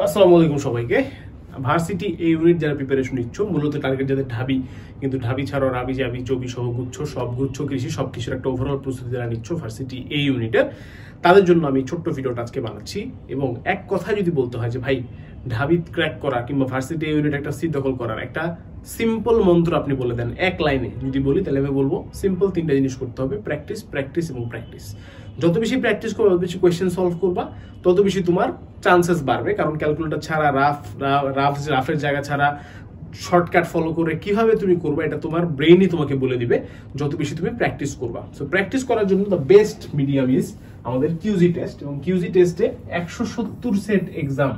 আসসালামু আলাইকুম সবাইকে। ভার্সিটি এই ইউনিট যারা প্রিপারেশন নিচ্ছ, মূলত টার্গেট যাদের ঢাবি, কিন্তু ঢাবি ছাড়াও রাবি জাবি চবি সহ গুচ্ছ সব গুচ্ছ কৃষি সব কিছুর একটা ওভারঅল প্রস্তুতি যারা নিচ্ছ ভার্সিটি এই ইউনিটের, তাদের জন্য আমি ছোট্ট ভিডিওটা আজকে বানাচ্ছি। এবং এক কথায় যদি বলতে হয় যে ভাই ঢাবি ক্র্যাক করা কিংবা ভার্সিটি এই ইউনিট একটা সিট দখল করার একটা সিম্পল মন্ত্র আপনি বলে দেন এক লাইনে যদি বলি, তাহলে আমি বলবো সিম্পল তিনটা জিনিস করতে হবে: প্র্যাকটিস, প্র্যাকটিস এবং প্র্যাকটিস। যত বেশি প্র্যাকটিস করবে, যত বেশি কোয়েশ্চেন সলভ করবা, তত বেশি তোমার চান্সেস বাড়বে। কারণ ক্যালকুলেটর ছাড়া, রাফের জায়গা ছাড়া শর্টকাট ফলো করে কিভাবে তুমি করবে, এটা তোমার ব্রেইনই তোমাকে বলে দিবে যত বেশি তুমি প্র্যাকটিস করবা। সো প্র্যাকটিস করার জন্য দ্য বেস্ট মিডিয়াম ইজ আমাদের কিউজি টেস্ট। এবং কিউজি টেস্টে 170 সেট এক্সাম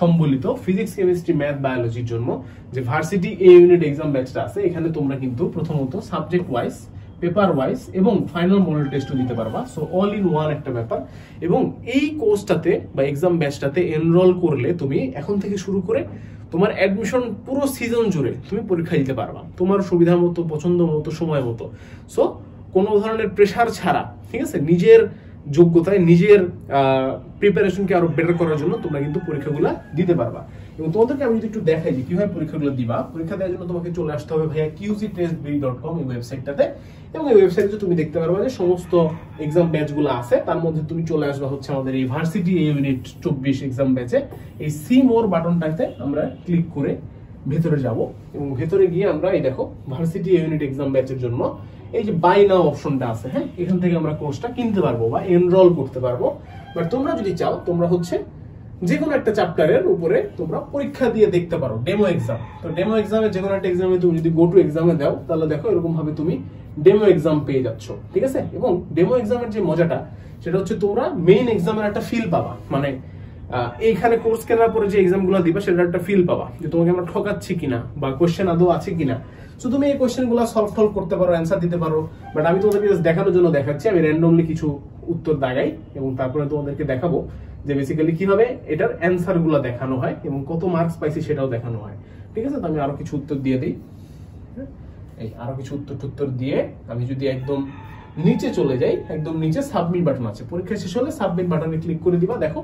সম্বলিত ফিজিক্স, কেমিস্ট্রি, ম্যাথ, বায়োলজির জন্য যে ভার্সিটি এ ইউনিট এক্সাম ব্যাচটা আছে, এখানে তোমরা কিন্তু প্রথমত সাবজেক্ট ওয়াইজ, পেপার ওয়াইজ এবং ফাইনাল মডেল টেস্টও দিতে পারবা। সো অল ইন ওয়ান একটা ব্যাপার। এবং এই কোর্সটাতে বা এক্সাম ব্যাচটাতে এনরোল করলে তুমি এখন থেকে শুরু করে তোমার অ্যাডমিশন পুরো সিজন জুড়ে তুমি পরীক্ষা দিতে পারবা তোমার সুবিধা মতো, পছন্দ মতো, সময় মতো। সো কোনো ধরনের প্রেশার ছাড়া, ঠিক আছে, নিজের যোগ্যতায় নিজের প্রিপারেশনকে আরো বেটার করার জন্য তোমরা কিন্তু পরীক্ষাগুলো দিতে পারবা। এবং তোমাদেরকে আমি যদি একটু দেখাই যে কিভাবে পরীক্ষাগুলো দিবা। পরীক্ষা দেওয়ার জন্য তোমাকে চলে আসতে হবে ভাইয়া qztestb.com এই ওয়েবসাইটটাতে। এবং এই ওয়েবসাইটে তুমি দেখতে পারবা যে সমস্ত এক্সাম ব্যাচগুলো আছে। তার মধ্যে তুমি চলে আসবা হচ্ছে আমাদের এই ভার্সিটি ইউনিট 24 এক্সাম ব্যাচে। এই সি মোর বাটনটাতে আমরা ক্লিক করে ভেতরে যাব এবং ভেতরে গিয়ে আমরা এই দেখো ভার্সিটি ইউনিট এক্সাম ব্যাচের জন্য এই যে বাই নাও অপশনটা আছে, হ্যাঁ, এখান থেকে আমরা কোর্সটা কিনতে পারবো বা এনরোল করতে পারবো। বাট তোমরা যদি চাও, তোমরা হচ্ছে যে কোনো একটা চ্যাপ্টারের উপরে তোমরা পরীক্ষা দিয়ে দেখতে পারো, ডেমো এক্সাম। তো ডেমো এক্সামে যে কোনো একটা এক্সামে তুমি যদি গো টু এক্সামে দাও, তাহলে দেখো এরকম ভাবে তুমি ডেমো এক্সাম পেয়ে যাচ্ছ, ঠিক আছে। এবং ডেমো এক্সামের যে মজাটা, সেটা হচ্ছে তোমরা মেইন এক্সামের একটা ফিল পাবা। মানে এইখানে কোর্স কেনার পরে যে এক্সামগুলো দিবা, সেটার একটা ফিল পাবা যে তোমাকে আমরা ঠকাচ্ছি কিনা বা কোশ্চেন আদৌ আছে কিনা। সো তুমি এই কোশ্চেনগুলো সলভ করতে পারো, অ্যান্সার দিতে পারো। বাট আমি তোমাদেরকে দেখানোর জন্য দেখাচ্ছি, আমি র্যান্ডমলি কিছু উত্তর দাগাই এবং তারপরে তোমাদেরকে দেখাবো যে বেসিক্যালি কিভাবে এটার অ্যান্সার গুলো দেখানো হয় এবং কত মার্কস পাইছি সেটাও দেখানো হয়, ঠিক আছে। তো আমি আরো কিছু উত্তর দিয়ে দিই। এই আরো কিছু উত্তর দিয়ে আমি যদি একদম নিচে চলে যাই, একদম নিচে সাবমিট বাটন আছে, পরীক্ষা শেষ হলে সাবমিট বাটনে ক্লিক করে দিবা। দেখো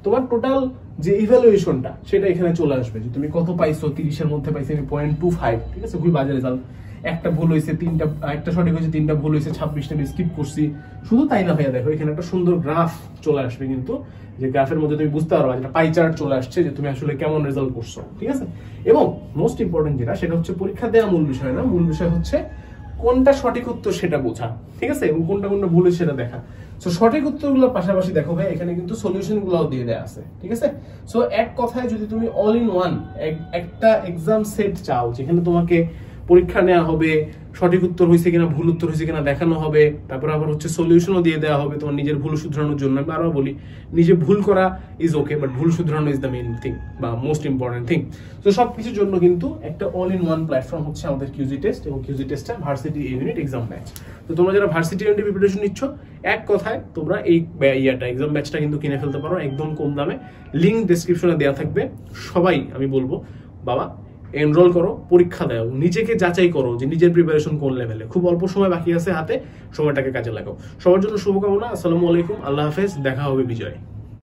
তোমার টোটাল যে ইভ্যালুয়েশনটা সেটা এখানে চলে আসবে, যে তুমি কত পাইছো। 30-এর মধ্যে পাইছি আমি 0.25, ঠিক আছে, খুবই বাজে রেজাল্ট। একটা ভুল হয়েছে, একটা সঠিক হয়েছে, 3টা ভুল হয়েছে, 26টা আমি স্কিপ করছি। শুধু তাই না ভাইয়া, দেখো এখানে একটা সুন্দর গ্রাফ চলে আসবে, কিন্তু যে গ্রাফের মধ্যে তুমি বুঝতে পারবা যেটা পাই চার্ট চলে আসছে যে তুমি আসলে কেমন রেজাল্ট করছো, ঠিক আছে। এবং মোস্ট ইম্পর্টেন্ট যেটা, সেটা হচ্ছে পরীক্ষা দেওয়া মূল বিষয় না, মূল বিষয় হচ্ছে কোনটা সঠিক উত্তর সেটা বোঝা, ঠিক আছে, এবং কোনটা ভুল সেটা দেখা। সো সঠিক উত্তরগুলোর পাশাপাশি দেখো ভাই এখানে কিন্তু সলিউশন গুলাও দিয়ে দেয়া আছে, ঠিক আছে। সো এক কথায় যদি তুমি অল ইন ওয়ান একটা এক্সাম সেট চাও, যেখানে তোমাকে পরীক্ষা নেওয়া হবে, সঠিক উত্তর হয়েছে কিনা, ভুল উত্তর হয়েছে কিনা দেখানো হবে, তারপর আবার হচ্ছে সলিউশনও দিয়ে দেওয়া হবে তোমার নিজের ভুল শুধরানোর জন্য। আমি আরো বলি, নিজে ভুল করা ইজ ওকে, বাট ভুল শুধরানো ইজ দ্য মেইন থিং বা মোস্ট ইম্পর্টেন্ট থিং। তো সবকিছুর জন্য কিন্তু একটা অল ইন ওয়ান প্ল্যাটফর্ম হচ্ছে আমাদের কিউজি টেস্ট, এবং কিউজি টেস্টটা ভার্সিটি ইউনিট এক্সাম ব্যাচ। তো তোমরা যারা ভার্সিটি ইউনিট প্রিপারেশন নিচ্ছ, এক কথায় তোমরা এই এক্সাম ব্যাচটা কিন্তু কিনে ফেলতে পারো একদম কম দামে। লিঙ্ক ডেসক্রিপশনে দেওয়া থাকবে। সবাই আমি বলবো বাবা এনরোল করো, পরীক্ষা দাও, নিজেকে যাচাই করো যে নিজের প্রিপারেশন কোন লেভেলে। খুব অল্প সময় বাকি আছে হাতে, সময়টাকে কাজে লাগাও। সবার জন্য শুভকামনা। আসসালামু আলাইকুম, আল্লাহ হাফেজ, দেখা হবে বিজয়।